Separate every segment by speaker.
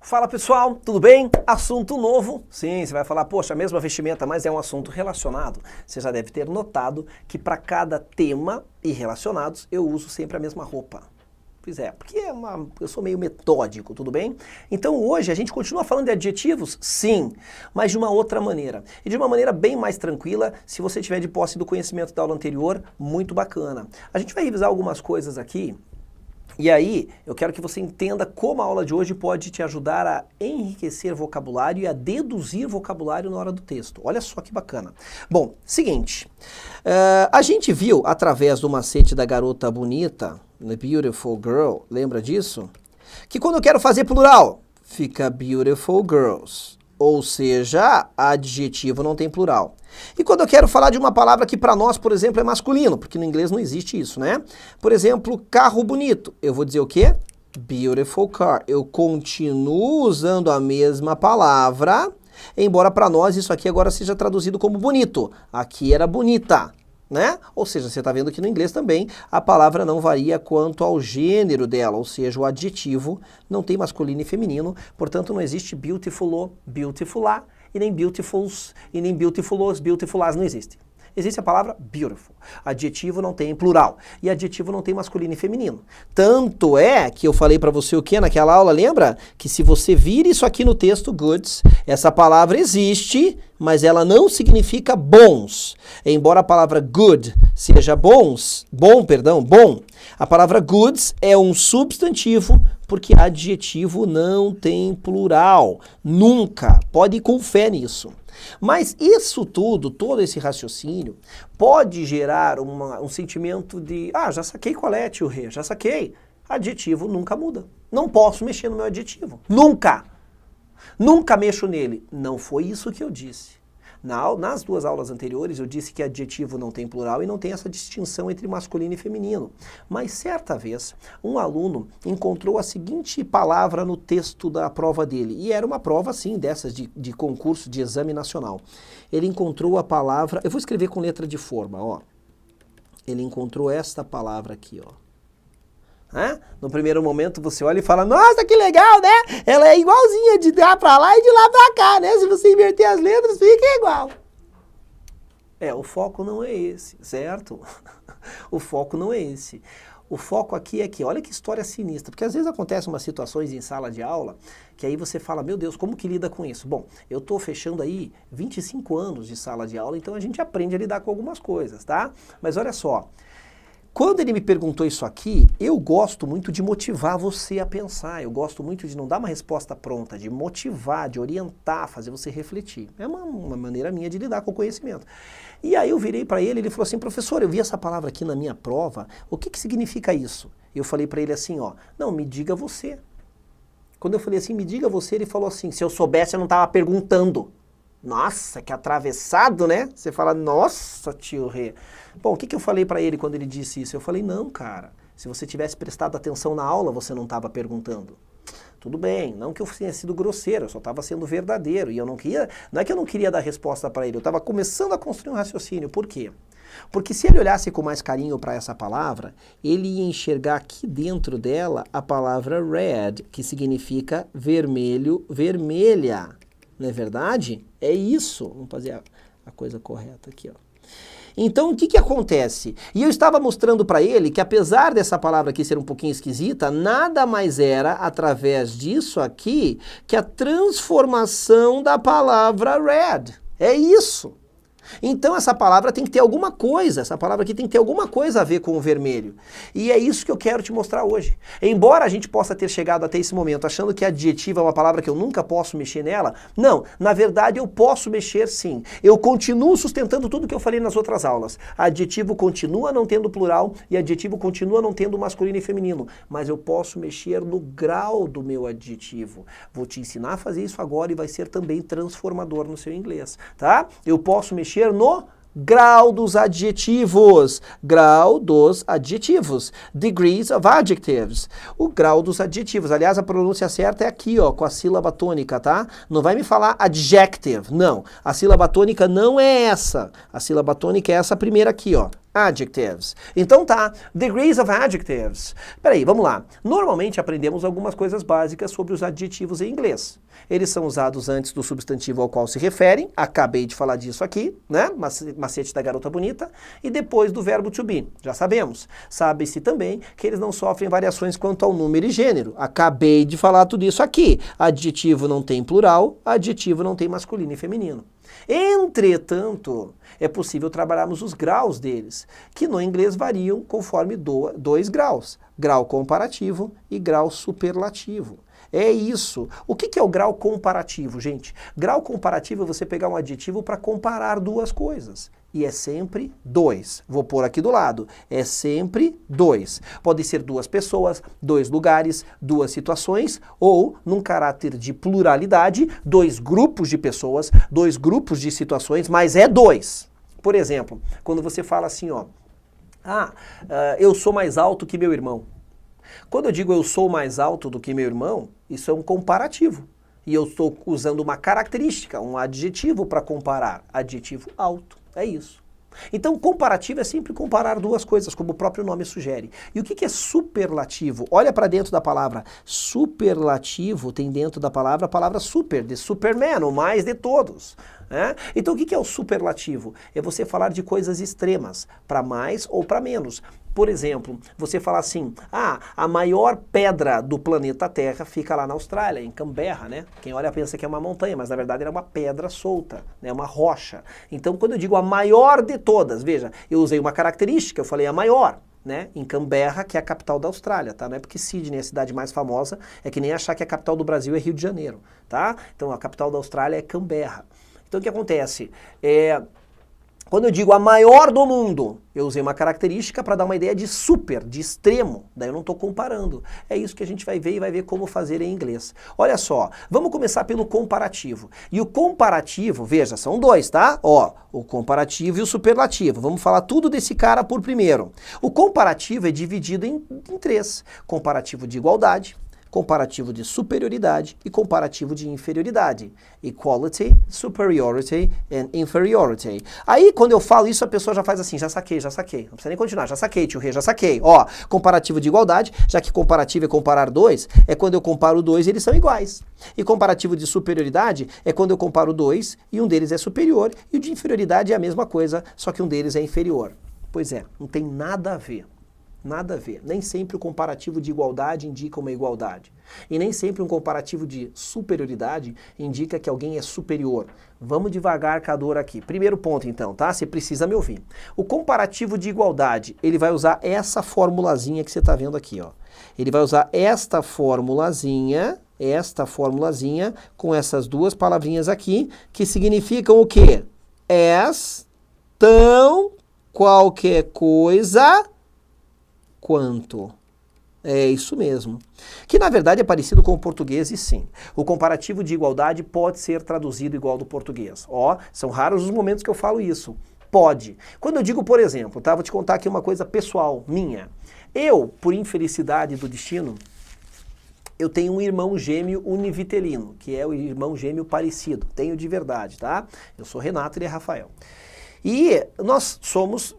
Speaker 1: Fala pessoal, tudo bem? Assunto novo? Sim, você vai falar, poxa, a mesma vestimenta, mas é um assunto relacionado. Você já deve ter notado que para cada tema e relacionados eu uso sempre a mesma roupa. Pois é, porque eu sou meio metódico, tudo bem? Então hoje a gente continua falando de adjetivos? Sim, mas de uma outra maneira. E de uma maneira bem mais tranquila, se você tiver de posse do conhecimento da aula anterior, muito bacana. A gente vai revisar algumas coisas aqui. E aí, eu quero que você entenda como a aula de hoje pode te ajudar a enriquecer vocabulário e a deduzir vocabulário na hora do texto. Olha só que bacana. Bom, seguinte, a gente viu através do macete da garota bonita, The Beautiful Girl, lembra disso? Que quando eu quero fazer plural, fica Beautiful Girls. Ou seja, adjetivo não tem plural. E quando eu quero falar de uma palavra que para nós, por exemplo, é masculino, porque no inglês não existe isso, né? Por exemplo, carro bonito. Eu vou dizer o quê? Beautiful car. Eu continuo usando a mesma palavra, embora para nós isso aqui agora seja traduzido como bonito. Aqui era bonita, né? Ou seja, você está vendo que no inglês também a palavra não varia quanto ao gênero dela, ou seja, o adjetivo não tem masculino e feminino, portanto não existe beautiful, beautifula, e nem beautifuls, e nem beautifulos, beautifulas, não existe. Existe a palavra beautiful. Adjetivo não tem plural. E adjetivo não tem masculino e feminino. Tanto é que eu falei pra você o que naquela aula, lembra? Que se você vir isso aqui no texto goods, essa palavra existe, mas ela não significa bons. Embora a palavra good seja bom, a palavra goods é um substantivo porque adjetivo não tem plural. Nunca. Pode ir com fé nisso. Mas isso tudo, todo esse raciocínio, pode gerar um sentimento de, já saquei qual é, tio Rê, já saquei. Adjetivo nunca muda. Não posso mexer no meu adjetivo. Nunca. Nunca mexo nele. Não foi isso que eu disse. Nas duas aulas anteriores eu disse que adjetivo não tem plural e não tem essa distinção entre masculino e feminino. Mas certa vez, um aluno encontrou a seguinte palavra no texto da prova dele. E era uma prova, assim, dessas de concurso de exame nacional. Ele encontrou a palavra, eu vou escrever com letra de forma, ó. Ele encontrou esta palavra aqui, ó. No primeiro momento você olha e fala, nossa, que legal, né? Ela é igualzinha de lá pra lá e de lá pra cá, né? Se você inverter as letras, fica igual. O foco não é esse, certo? O foco não é esse. O foco aqui é que, olha que história sinistra, porque às vezes acontecem umas situações em sala de aula que aí você fala, meu Deus, como que lida com isso? Bom, eu tô fechando aí 25 anos de sala de aula, então a gente aprende a lidar com algumas coisas, tá? Mas olha só. Quando ele me perguntou isso aqui, eu gosto muito de motivar você a pensar, eu gosto muito de não dar uma resposta pronta, de motivar, de orientar, fazer você refletir. É uma maneira minha de lidar com o conhecimento. E aí eu virei para ele, ele falou assim, professor, eu vi essa palavra aqui na minha prova, o que significa isso? Eu falei para ele assim, não, me diga você. Quando eu falei assim, me diga você, ele falou assim, se eu soubesse eu não estava perguntando. Nossa, que atravessado, né? Você fala, nossa, tio Rê. Bom, o que eu falei pra ele quando ele disse isso? Eu falei, não, cara, se você tivesse prestado atenção na aula, você não estava perguntando. Tudo bem, não que eu tenha sido grosseiro, eu só estava sendo verdadeiro. E eu não queria, não é que eu não queria dar resposta pra ele, eu estava começando a construir um raciocínio. Por quê? Porque se ele olhasse com mais carinho para essa palavra, ele ia enxergar aqui dentro dela a palavra red, que significa vermelho, vermelha. Não é verdade? É isso. Vamos fazer a coisa correta aqui, ó. Então, o que acontece? E eu estava mostrando para ele que apesar dessa palavra aqui ser um pouquinho esquisita, nada mais era, através disso aqui, que a transformação da palavra red. É isso. Então essa palavra tem que ter alguma coisa, essa palavra aqui tem que ter alguma coisa a ver com o vermelho. E é isso que eu quero te mostrar hoje. Embora a gente possa ter chegado até esse momento achando que adjetivo é uma palavra que eu nunca posso mexer nela, não, na verdade eu posso mexer sim. Eu continuo sustentando tudo que eu falei nas outras aulas. Adjetivo continua não tendo plural e adjetivo continua não tendo masculino e feminino, mas eu posso mexer no grau do meu adjetivo. Vou te ensinar a fazer isso agora e vai ser também transformador no seu inglês, tá? Eu posso mexer no grau dos adjetivos. Grau dos adjetivos. Degrees of adjectives. O grau dos adjetivos. Aliás, a pronúncia certa é aqui, ó, com a sílaba tônica, tá? Não vai me falar adjective, não. A sílaba tônica não é essa. A sílaba tônica é essa primeira aqui, ó. adjectives. Então tá, degrees of adjectives. Peraí, vamos lá. Normalmente aprendemos algumas coisas básicas sobre os adjetivos em inglês. Eles são usados antes do substantivo ao qual se referem, acabei de falar disso aqui, né? Macete da garota bonita, e depois do verbo to be, já sabemos. Sabe-se também que eles não sofrem variações quanto ao número e gênero, acabei de falar tudo isso aqui. Adjetivo não tem plural, adjetivo não tem masculino e feminino. Entretanto, é possível trabalharmos os graus deles, que no inglês variam conforme dois graus, grau comparativo e grau superlativo. É isso. O que é o grau comparativo, gente? Grau comparativo é você pegar um adjetivo para comparar duas coisas. E é sempre dois. Vou pôr aqui do lado. É sempre dois. Pode ser duas pessoas, dois lugares, duas situações, ou, num caráter de pluralidade, dois grupos de pessoas, dois grupos de situações, mas é dois. Por exemplo, quando você fala assim, ó, eu sou mais alto que meu irmão. Quando eu digo eu sou mais alto do que meu irmão, isso é um comparativo. E eu estou usando uma característica, um adjetivo para comparar. Adjetivo alto. É isso. Então, comparativo é sempre comparar duas coisas, como o próprio nome sugere. E o que é superlativo? Olha para dentro da palavra. Superlativo tem dentro da palavra a palavra super, de Superman, o mais de todos. Né? Então, o que é o superlativo? É você falar de coisas extremas, para mais ou para menos. Por exemplo, você fala assim, a maior pedra do planeta Terra fica lá na Austrália, em Canberra, né? Quem olha pensa que é uma montanha, mas na verdade era uma pedra solta, né? Uma rocha. Então, quando eu digo a maior de todas, veja, eu usei uma característica, eu falei a maior, né? Em Canberra, que é a capital da Austrália, tá? Não é porque Sydney é a cidade mais famosa, é que nem achar que a capital do Brasil é Rio de Janeiro, tá? Então, a capital da Austrália é Canberra. Então, o que acontece? Quando eu digo a maior do mundo, eu usei uma característica para dar uma ideia de super, de extremo. Daí eu não estou comparando. É isso que a gente vai ver e vai ver como fazer em inglês. Olha só, vamos começar pelo comparativo. E o comparativo, veja, são dois, tá? Ó, o comparativo e o superlativo. Vamos falar tudo desse cara por primeiro. O comparativo é dividido em três. Comparativo de igualdade, comparativo de superioridade e comparativo de inferioridade. Equality, superiority and inferiority. Aí, quando eu falo isso, a pessoa já faz assim, já saquei. Não precisa nem continuar, já saquei, tio Rei, já saquei. Ó, comparativo de igualdade, já que comparativo é comparar dois, é quando eu comparo dois e eles são iguais. E comparativo de superioridade é quando eu comparo dois e um deles é superior, e o de inferioridade é a mesma coisa, só que um deles é inferior. Pois é, não tem nada a ver. Nada a ver. Nem sempre o comparativo de igualdade indica uma igualdade. E nem sempre um comparativo de superioridade indica que alguém é superior. Vamos devagar com a dor aqui. Primeiro ponto então, tá? Você precisa me ouvir. O comparativo de igualdade, ele vai usar essa formulazinha que você está vendo aqui, ó. Ele vai usar esta formulazinha com essas duas palavrinhas aqui, que significam o quê? As, tão, qualquer coisa, quanto. É isso mesmo. Que na verdade é parecido com o português e sim. O comparativo de igualdade pode ser traduzido igual do português. Ó, são raros os momentos que eu falo isso. Pode. Quando eu digo, por exemplo, tá? Vou te contar aqui uma coisa pessoal, minha. Eu, por infelicidade do destino, eu tenho um irmão gêmeo univitelino, que é o irmão gêmeo parecido. Tenho de verdade, tá? Eu sou Renato e ele é Rafael. E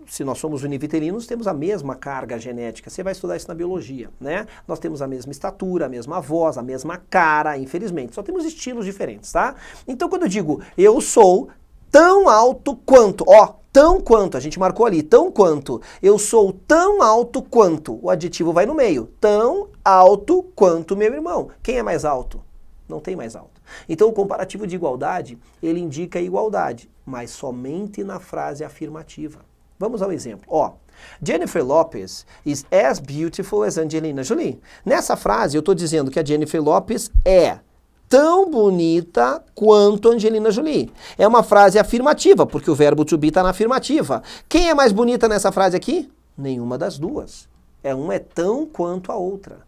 Speaker 1: se nós somos univitelinos, temos a mesma carga genética. Você vai estudar isso na biologia, né? Nós temos a mesma estatura, a mesma voz, a mesma cara, infelizmente. Só temos estilos diferentes, tá? Então, quando eu digo eu sou tão alto quanto, ó, tão quanto, a gente marcou ali, tão quanto, eu sou tão alto quanto, o adjetivo vai no meio, tão alto quanto meu irmão. Quem é mais alto? Não tem mais alto. Então o comparativo de igualdade, ele indica igualdade, mas somente na frase afirmativa. Vamos ao exemplo. Ó, Jennifer Lopez is as beautiful as Angelina Jolie. Nessa frase eu estou dizendo que a Jennifer Lopez é tão bonita quanto Angelina Jolie. É uma frase afirmativa, porque o verbo to be está na afirmativa. Quem é mais bonita nessa frase aqui? Nenhuma das duas. Uma é tão quanto a outra.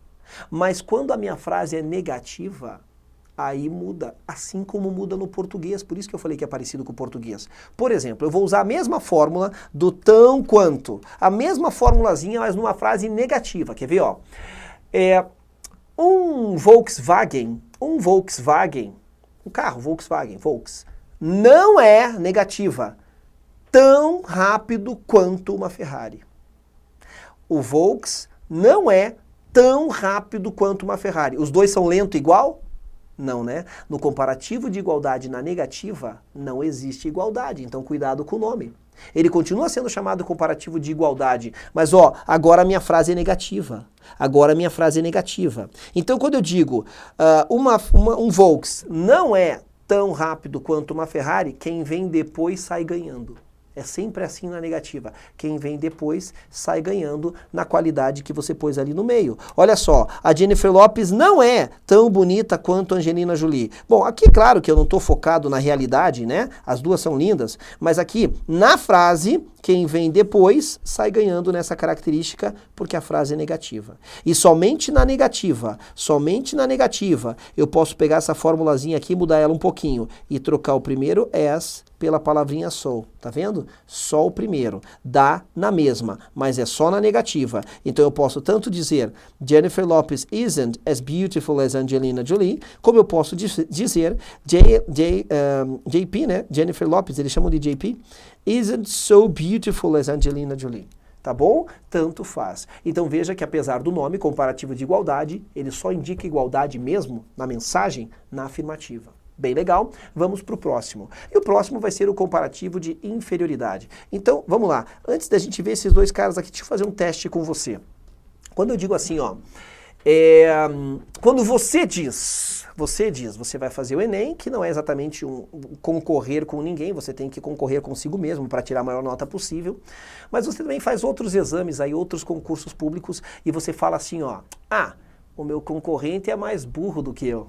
Speaker 1: Mas quando a minha frase é negativa, aí muda, assim como muda no português, por isso que eu falei que é parecido com o português. Por exemplo, eu vou usar a mesma fórmula do tão quanto, a mesma formulazinha, mas numa frase negativa. Quer ver, ó? Um carro Volkswagen, não é negativa. tão rápido quanto uma Ferrari. O Volks não é tão rápido quanto uma Ferrari. Os dois são lento igual? Não, né? No comparativo de igualdade na negativa, não existe igualdade, então cuidado com o nome. Ele continua sendo chamado comparativo de igualdade, mas ó, agora a minha frase é negativa. Agora a minha frase é negativa. Então quando eu digo um Volks não é tão rápido quanto uma Ferrari, quem vem depois sai ganhando. É sempre assim na negativa. Quem vem depois sai ganhando na qualidade que você pôs ali no meio. Olha só, a Jennifer Lopez não é tão bonita quanto a Angelina Jolie. Bom, aqui claro que eu não estou focado na realidade, né? As duas são lindas, mas aqui na frase, quem vem depois sai ganhando nessa característica porque a frase é negativa. E somente na negativa, eu posso pegar essa formulazinha aqui, mudar ela um pouquinho e trocar o primeiro as pela palavrinha so, tá vendo? Só o primeiro, dá na mesma, mas é só na negativa. Então eu posso tanto dizer Jennifer Lopez isn't as beautiful as Angelina Jolie, como eu posso dizer JP, né? Jennifer Lopez, eles chamam de JP, isn't so beautiful as Angelina Jolie. Tá bom? Tanto faz. Então veja que apesar do nome comparativo de igualdade, ele só indica igualdade mesmo na mensagem, na afirmativa. Bem legal, vamos para o próximo. E o próximo vai ser o comparativo de inferioridade. Então, vamos lá. Antes da gente ver esses dois caras aqui, deixa eu fazer um teste com você. Quando eu digo assim, ó, quando você diz, você vai fazer o Enem, que não é exatamente concorrer com ninguém, você tem que concorrer consigo mesmo para tirar a maior nota possível, mas você também faz outros exames aí, outros concursos públicos, e você fala assim, ó, o meu concorrente é mais burro do que eu.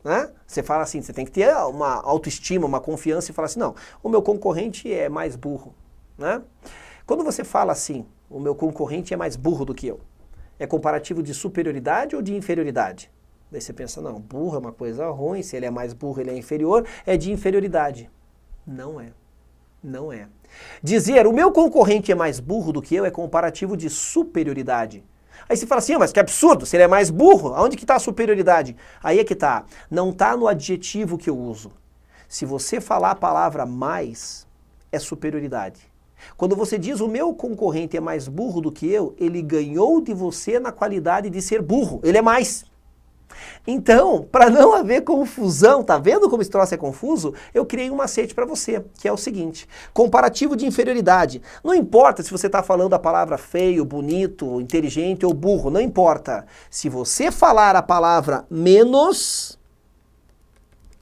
Speaker 1: Né? Você fala assim, você tem que ter uma autoestima, uma confiança e falar assim, não, o meu concorrente é mais burro. Né? Quando você fala assim, o meu concorrente é mais burro do que eu, é comparativo de superioridade ou de inferioridade? Daí você pensa, não, burro é uma coisa ruim, se ele é mais burro, ele é inferior, é de inferioridade. Não é. Não é. Dizer o meu concorrente é mais burro do que eu é comparativo de superioridade. Aí você fala assim, mas que absurdo, se ele é mais burro, aonde que está a superioridade? Aí é que está, não está no adjetivo que eu uso. Se você falar a palavra mais, é superioridade. Quando você diz o meu concorrente é mais burro do que eu, ele ganhou de você na qualidade de ser burro, ele é mais. Então, para não haver confusão, tá vendo como esse troço é confuso? Eu criei um macete para você, que é o seguinte, comparativo de inferioridade. Não importa se você está falando a palavra feio, bonito, inteligente ou burro, não importa. Se você falar a palavra menos,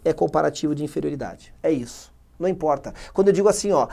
Speaker 1: é comparativo de inferioridade. É isso. Não importa. Quando eu digo assim, ó,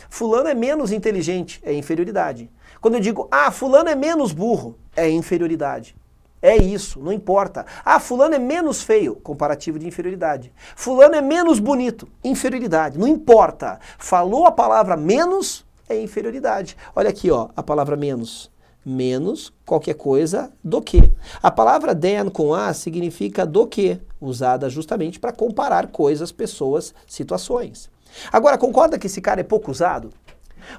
Speaker 1: fulano é menos inteligente, é inferioridade. Quando eu digo, fulano é menos burro, é inferioridade. É isso, não importa. Fulano é menos feio, comparativo de inferioridade. Fulano é menos bonito, inferioridade, não importa. Falou a palavra menos, é inferioridade. Olha aqui, ó, a palavra menos. Menos qualquer coisa do que. A palavra than com a significa do que, usada justamente para comparar coisas, pessoas, situações. Agora, concorda que esse cara é pouco usado?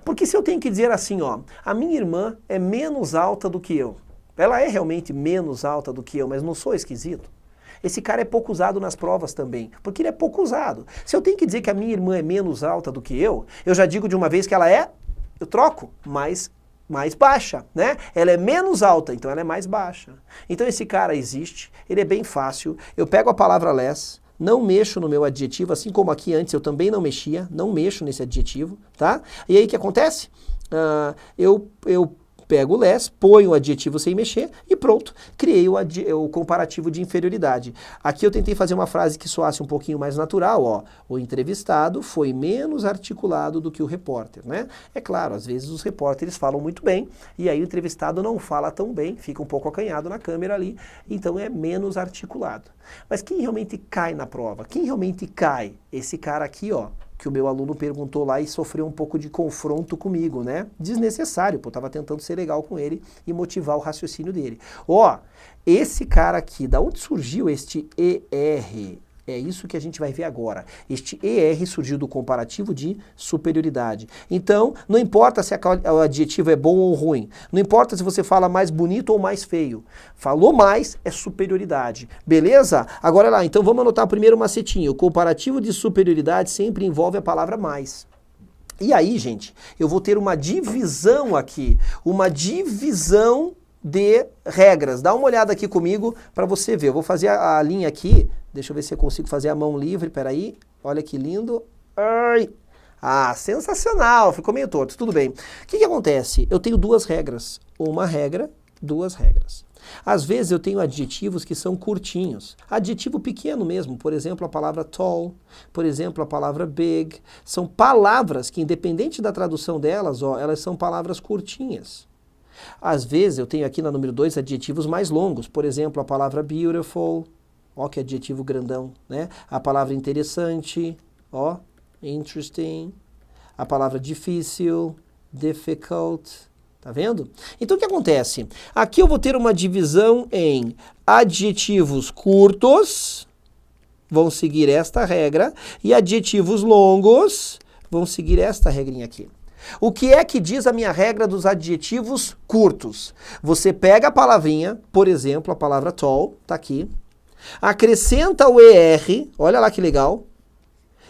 Speaker 1: Porque se eu tenho que dizer assim, ó, a minha irmã é menos alta do que eu. Ela é realmente menos alta do que eu, mas não sou esquisito. Esse cara é pouco usado nas provas também, porque ele é pouco usado. Se eu tenho que dizer que a minha irmã é menos alta do que eu já digo de uma vez que ela é, eu troco, mais baixa, né? Ela é menos alta, então ela é mais baixa. Então esse cara existe, ele é bem fácil. Eu pego a palavra less, não mexo no meu adjetivo, assim como aqui antes eu também não mexia, não mexo nesse adjetivo, tá? E aí o que acontece? Eu pego o less, ponho o adjetivo sem mexer e pronto, criei o comparativo de inferioridade. Aqui eu tentei fazer uma frase que soasse um pouquinho mais natural, ó. O entrevistado foi menos articulado do que o repórter, né? É claro, às vezes os repórteres falam muito bem e aí o entrevistado não fala tão bem, fica um pouco acanhado na câmera ali, então é menos articulado. Mas quem realmente cai na prova? Quem realmente cai? Esse cara aqui, ó, que o meu aluno perguntou lá e sofreu um pouco de confronto comigo, né? Desnecessário, pô, eu tava tentando ser legal com ele e motivar o raciocínio dele. Ó, esse cara aqui, da onde surgiu este ER? É isso que a gente vai ver agora. Este ER surgiu do comparativo de superioridade. Então, não importa se o adjetivo é bom ou ruim. Não importa se você fala mais bonito ou mais feio. Falou mais, é superioridade. Beleza? Agora lá, então vamos anotar primeiro o macetinho. O comparativo de superioridade sempre envolve a palavra mais. E aí, gente, eu vou ter uma divisão aqui, uma divisão de regras. Dá uma olhada aqui comigo para você ver. Eu vou fazer a linha aqui, deixa eu ver se eu consigo fazer a mão livre, peraí. Olha que lindo. Ai. Ah, sensacional, ficou meio torto, tudo bem. O que acontece? Eu tenho duas regras. Uma regra, duas regras. Às vezes eu tenho adjetivos que são curtinhos. Adjetivo pequeno mesmo, por exemplo, a palavra tall, por exemplo, a palavra big. São palavras que, independente da tradução delas, ó, elas são palavras curtinhas. Às vezes eu tenho aqui na número 2 adjetivos mais longos, por exemplo, a palavra beautiful, ó que adjetivo grandão, né? A palavra interessante, ó, interesting. A palavra difícil, difficult. Tá vendo? Então o que acontece? Aqui eu vou ter uma divisão em adjetivos curtos, vão seguir esta regra, e adjetivos longos vão seguir esta regrinha aqui. O que é que diz a minha regra dos adjetivos curtos? Você pega a palavrinha, por exemplo, a palavra tall, tá aqui, acrescenta o ER, olha lá que legal,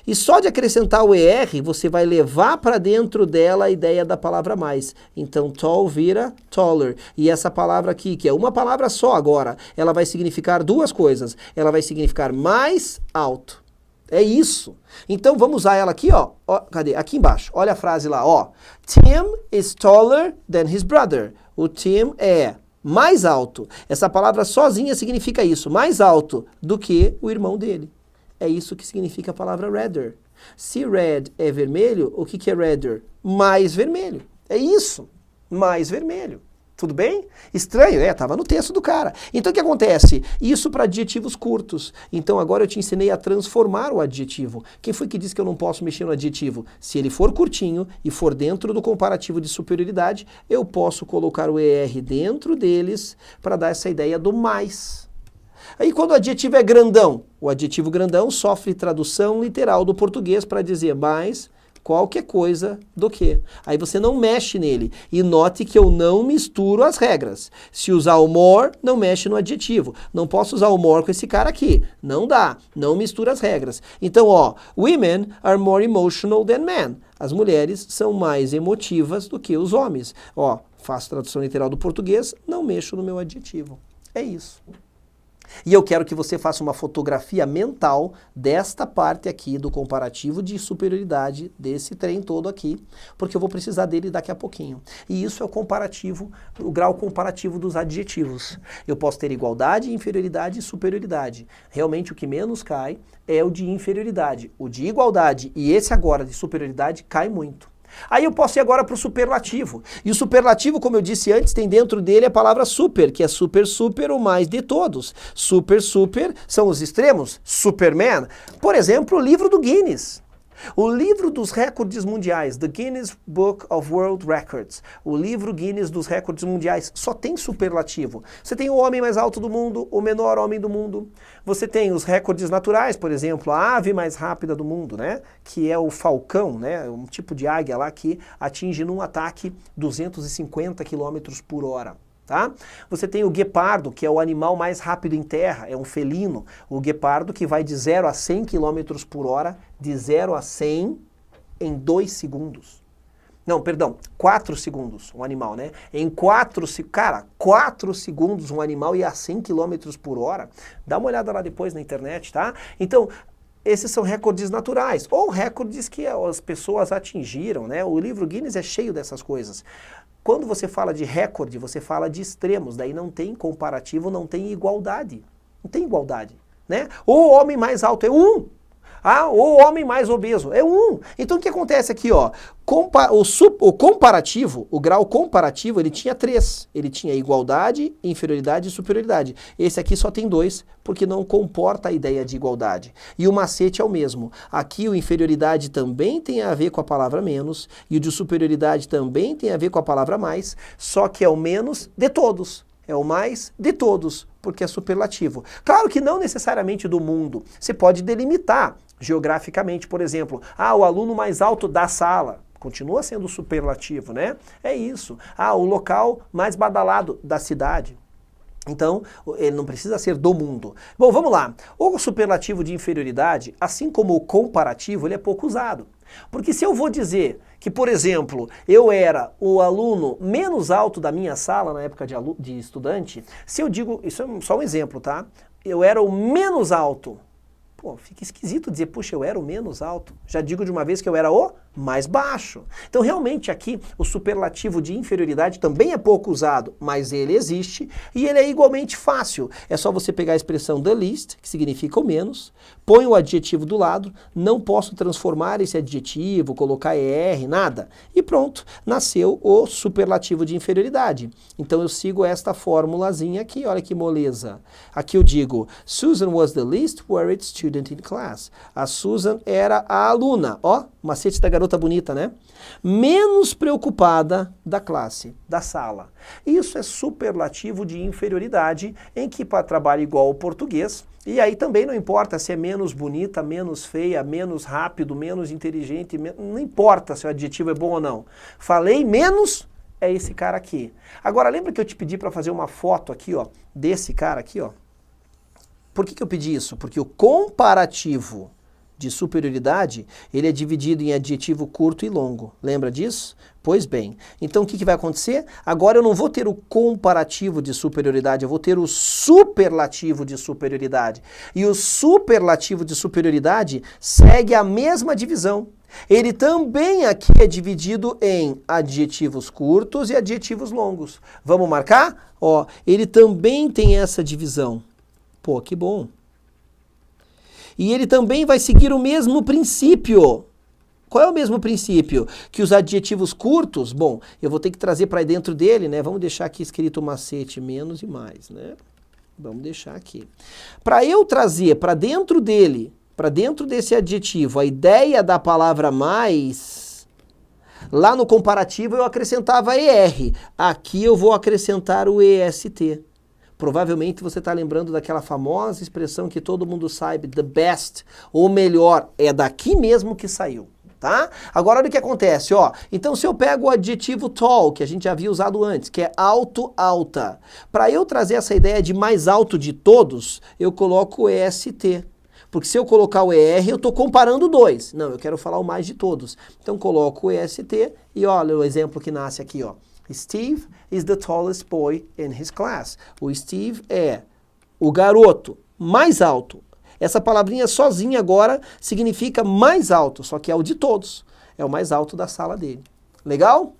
Speaker 1: e só de acrescentar o ER, você vai levar para dentro dela a ideia da palavra mais. Então, tall vira taller. E essa palavra aqui, que é uma palavra só agora, ela vai significar duas coisas. Ela vai significar mais alto. É isso. Então, vamos usar ela aqui, ó. Cadê? Aqui embaixo. Olha a frase lá, ó. Tim is taller than his brother. O Tim é mais alto. Essa palavra sozinha significa isso. Mais alto do que o irmão dele. É isso que significa a palavra redder. Se red é vermelho, o que é redder? Mais vermelho. É isso. Mais vermelho. Tudo bem? Estranho, estava no texto do cara. Então o que acontece? Isso para adjetivos curtos. Então agora eu te ensinei a transformar o adjetivo. Quem foi que disse que eu não posso mexer no adjetivo? Se ele for curtinho e for dentro do comparativo de superioridade, eu posso colocar o ER dentro deles para dar essa ideia do mais. Aí quando o adjetivo é grandão, o adjetivo grandão sofre tradução literal do português para dizer mais qualquer coisa do que. Aí você não mexe nele. E note que eu não misturo as regras. Se usar o more, não mexe no adjetivo. Não posso usar o more com esse cara aqui. Não dá. Não mistura as regras. Então, ó, women are more emotional than men. As mulheres são mais emotivas do que os homens. Ó, faço tradução literal do português, não mexo no meu adjetivo. É isso. E eu quero que você faça uma fotografia mental desta parte aqui do comparativo de superioridade, desse trem todo aqui, porque eu vou precisar dele daqui a pouquinho. E isso é o comparativo, o grau comparativo dos adjetivos. Eu posso ter igualdade, inferioridade e superioridade. Realmente o que menos cai é o de inferioridade. O de igualdade e esse agora de superioridade cai muito. Aí eu posso ir agora para o superlativo. E o superlativo, como eu disse antes, tem dentro dele a palavra super, que é super, super, o mais de todos. Super, super são os extremos. Superman. Por exemplo, o livro do Guinness. O livro dos recordes mundiais, The Guinness Book of World Records, o livro Guinness dos recordes mundiais, só tem superlativo. Você tem o homem mais alto do mundo, o menor homem do mundo. Você tem os recordes naturais, por exemplo, a ave mais rápida do mundo, né? Que é o falcão, né? Um tipo de águia lá que atinge num ataque 250 km por hora. Tá? Você tem o guepardo, que é o animal mais rápido em terra, é um felino. O guepardo que vai de 0 a 100 km por hora, de 0 a 100 em 2 segundos. Não, perdão, 4 segundos, um animal, né? Em 4 segundos um animal ia a 100 km por hora. Dá uma olhada lá depois na internet, tá? Então, esses são recordes naturais, ou recordes que as pessoas atingiram, né? O livro Guinness é cheio dessas coisas. Quando você fala de recorde, você fala de extremos, daí não tem comparativo, não tem igualdade. Não tem igualdade, né? O homem mais alto é 1. Ah, o homem mais obeso é 1. Então o que acontece aqui, ó? O comparativo, o grau comparativo, ele tinha 3. Ele tinha igualdade, inferioridade e superioridade. Esse aqui só tem 2, porque não comporta a ideia de igualdade. E o macete é o mesmo. Aqui o inferioridade também tem a ver com a palavra menos, e o de superioridade também tem a ver com a palavra mais, só que é o menos de todos. É o mais de todos, porque é superlativo. Claro que não necessariamente do mundo. Você pode delimitar geograficamente, por exemplo, o aluno mais alto da sala. Continua sendo superlativo, né? É isso. O local mais badalado da cidade. Então, ele não precisa ser do mundo. Bom, vamos lá. O superlativo de inferioridade, assim como o comparativo, ele é pouco usado. Porque se eu vou dizer que, por exemplo, eu era o aluno menos alto da minha sala na época de estudante, se eu digo, isso é só um exemplo, tá? Eu era o menos alto. Pô, fica esquisito dizer, puxa, eu era o menos alto. Já digo de uma vez que eu era o mais baixo. Então, realmente, aqui, o superlativo de inferioridade também é pouco usado, mas ele existe e ele é igualmente fácil. É só você pegar a expressão the least, que significa o menos, põe o adjetivo do lado, não posso transformar esse adjetivo, colocar ER, nada. E pronto, nasceu o superlativo de inferioridade. Então, eu sigo esta formulazinha aqui, olha que moleza. Aqui eu digo, Susan was the least worried student in class. A Susan era a aluna, ó, macete da garota bonita, né? Menos preocupada da classe, da sala. Isso é superlativo de inferioridade, em que trabalha igual ao português, e aí também não importa se é menos bonita, menos feia, menos rápido, menos inteligente, não importa se o adjetivo é bom ou não. Falei menos, é esse cara aqui. Agora, lembra que eu te pedi para fazer uma foto aqui, ó, desse cara aqui, ó? Por que eu pedi isso? Porque o comparativo de superioridade, ele é dividido em adjetivo curto e longo. Lembra disso? Pois bem. Então o que vai acontecer? Agora eu não vou ter o comparativo de superioridade, eu vou ter o superlativo de superioridade. E o superlativo de superioridade segue a mesma divisão. Ele também aqui é dividido em adjetivos curtos e adjetivos longos. Vamos marcar? Ó, ele também tem essa divisão. Pô, que bom. E ele também vai seguir o mesmo princípio. Qual é o mesmo princípio? Que os adjetivos curtos, bom, eu vou ter que trazer para dentro dele, né? Vamos deixar aqui escrito o macete menos e mais, né? Vamos deixar aqui. Para eu trazer para dentro dele, para dentro desse adjetivo, a ideia da palavra mais, lá no comparativo eu acrescentava ER. Aqui eu vou acrescentar o EST. Provavelmente você está lembrando daquela famosa expressão que todo mundo sabe, the best, ou melhor, é daqui mesmo que saiu, tá? Agora olha o que acontece, ó. Então se eu pego o adjetivo tall, que a gente já havia usado antes, que é alto, alta, para eu trazer essa ideia de mais alto de todos, eu coloco o EST. Porque se eu colocar o ER, eu estou comparando dois. Não, eu quero falar o mais de todos. Então coloco o EST e olha o exemplo que nasce aqui, ó. Steve is the tallest boy in his class. O Steve é o garoto mais alto. Essa palavrinha sozinha agora significa mais alto, só que é o de todos. É o mais alto da sala dele. Legal?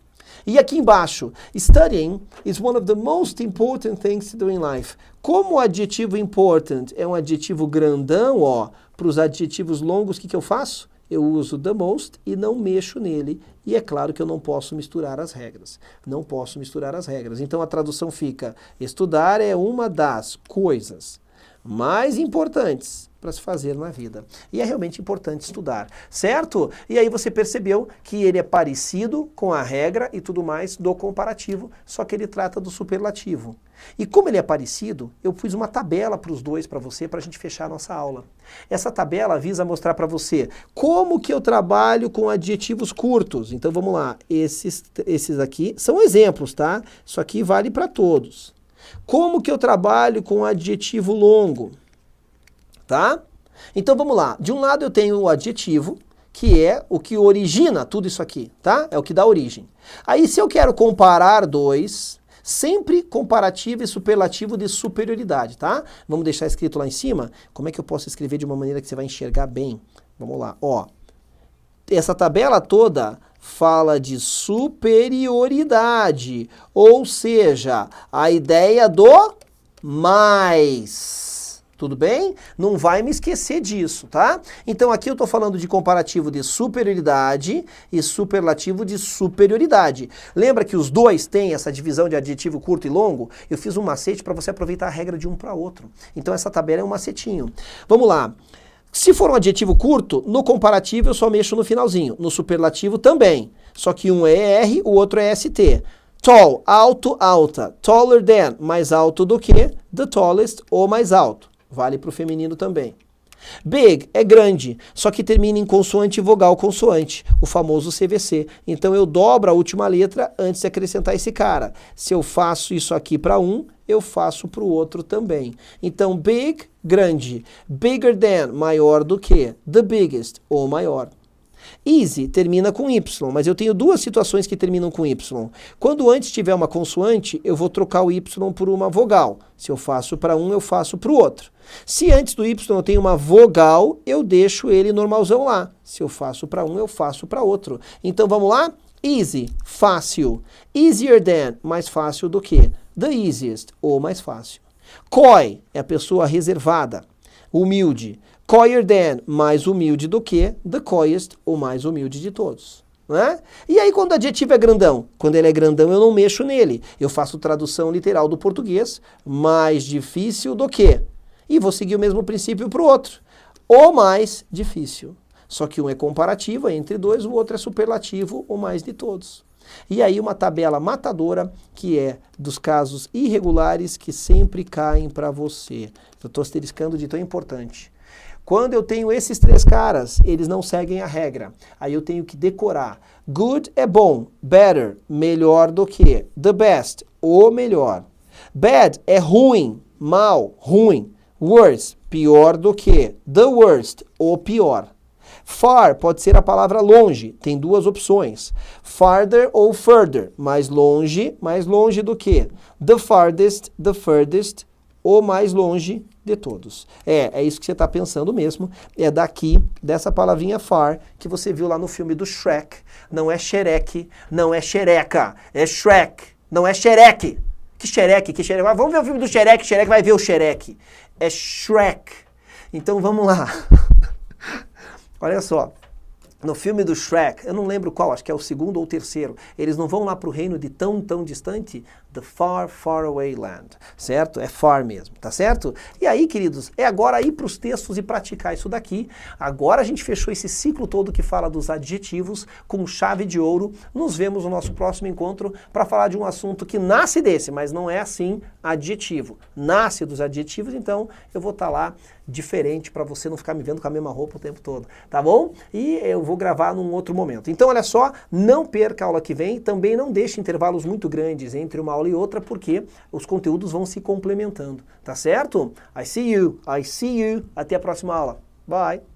Speaker 1: E aqui embaixo, studying is one of the most important things to do in life. Como o adjetivo important é um adjetivo grandão, ó, para os adjetivos longos, o que eu faço? Eu uso the most e não mexo nele. E é claro que eu não posso misturar as regras. Não posso misturar as regras. Então a tradução fica, estudar é uma das coisas mais importantes para se fazer na vida. E é realmente importante estudar, certo? E aí você percebeu que ele é parecido com a regra e tudo mais do comparativo, só que ele trata do superlativo. E como ele é parecido, eu pus uma tabela para os dois para você, para a gente fechar a nossa aula. Essa tabela visa mostrar para você como que eu trabalho com adjetivos curtos. Então vamos lá, esses aqui são exemplos, tá? Isso aqui vale para todos. Como que eu trabalho com adjetivo longo? Tá? Então vamos lá. De um lado eu tenho o adjetivo, que é o que origina tudo isso aqui, tá? É o que dá origem. Aí se eu quero comparar dois, sempre comparativo e superlativo de superioridade, tá? Vamos deixar escrito lá em cima. Como é que eu posso escrever de uma maneira que você vai enxergar bem? Vamos lá, ó. Essa tabela toda fala de superioridade, ou seja, a ideia do mais. Tudo bem? Não vai me esquecer disso, tá? Então aqui eu estou falando de comparativo de superioridade e superlativo de superioridade. Lembra que os dois têm essa divisão de adjetivo curto e longo? Eu fiz um macete para você aproveitar a regra de um para outro. Então essa tabela é um macetinho. Vamos lá. Se for um adjetivo curto, no comparativo eu só mexo no finalzinho. No superlativo também. Só que um é ER, o outro é ST. Tall, alto, alta. Taller than, mais alto do que. The tallest, ou mais alto. Vale para o feminino também. Big é grande, só que termina em consoante, vogal, consoante, o famoso CVC. Então eu dobro a última letra antes de acrescentar esse cara. Se eu faço isso aqui para um, eu faço para o outro também. Então big, grande. Bigger than, maior do que. The biggest, ou maior. Easy termina com Y, mas eu tenho duas situações que terminam com Y. Quando antes tiver uma consoante, eu vou trocar o Y por uma vogal. Se eu faço para um, eu faço para o outro. Se antes do Y eu tenho uma vogal, eu deixo ele normalzão lá. Se eu faço para um, eu faço para outro. Então vamos lá? Easy, fácil. Easier than, mais fácil do que. The easiest, ou mais fácil. Coy é a pessoa reservada, humilde. Coyer than, mais humilde do que. The coyest, o mais humilde de todos. Né? E aí quando o adjetivo é grandão? Quando ele é grandão eu não mexo nele. Eu faço tradução literal do português. Mais difícil do que. E vou seguir o mesmo princípio para o outro. O mais difícil. Só que um é comparativo, é entre dois, o outro é superlativo, o mais de todos. E aí uma tabela matadora que é dos casos irregulares que sempre caem para você. Eu estou asteriscando de tão importante. Quando eu tenho esses três caras, eles não seguem a regra. Aí eu tenho que decorar. Good é bom, better, melhor do que. The best, o melhor. Bad é ruim, mal, ruim. Worse, pior do que. The worst, o pior. Far pode ser a palavra longe, tem duas opções. Farther ou further, mais longe do que. The farthest, the furthest, o mais longe de todos. É isso que você está pensando mesmo. É daqui, dessa palavrinha far, que você viu lá no filme do Shrek. Não é xereque, não é xereca, é Shrek, não é xereque. Que xereque, que xereque. Vamos ver o filme do Xereque, Xereque vai ver o xereque. É Shrek. Então vamos lá. Olha só. No filme do Shrek, eu não lembro qual, acho que é o segundo ou o terceiro, eles não vão lá para o reino de tão, tão distante, the far, far away land, certo? É far mesmo, tá certo? E aí, queridos, é agora ir para os textos e praticar isso daqui. Agora a gente fechou esse ciclo todo que fala dos adjetivos com chave de ouro. Nos vemos no nosso próximo encontro para falar de um assunto que nasce desse, mas não é assim adjetivo. Nasce dos adjetivos, então eu vou estar lá diferente para você não ficar me vendo com a mesma roupa o tempo todo, tá bom? E eu vou gravar num outro momento. Então, olha só, não perca a aula que vem, também não deixe intervalos muito grandes entre uma aula e outra, porque os conteúdos vão se complementando, tá certo? I see you. Até a próxima aula. Bye!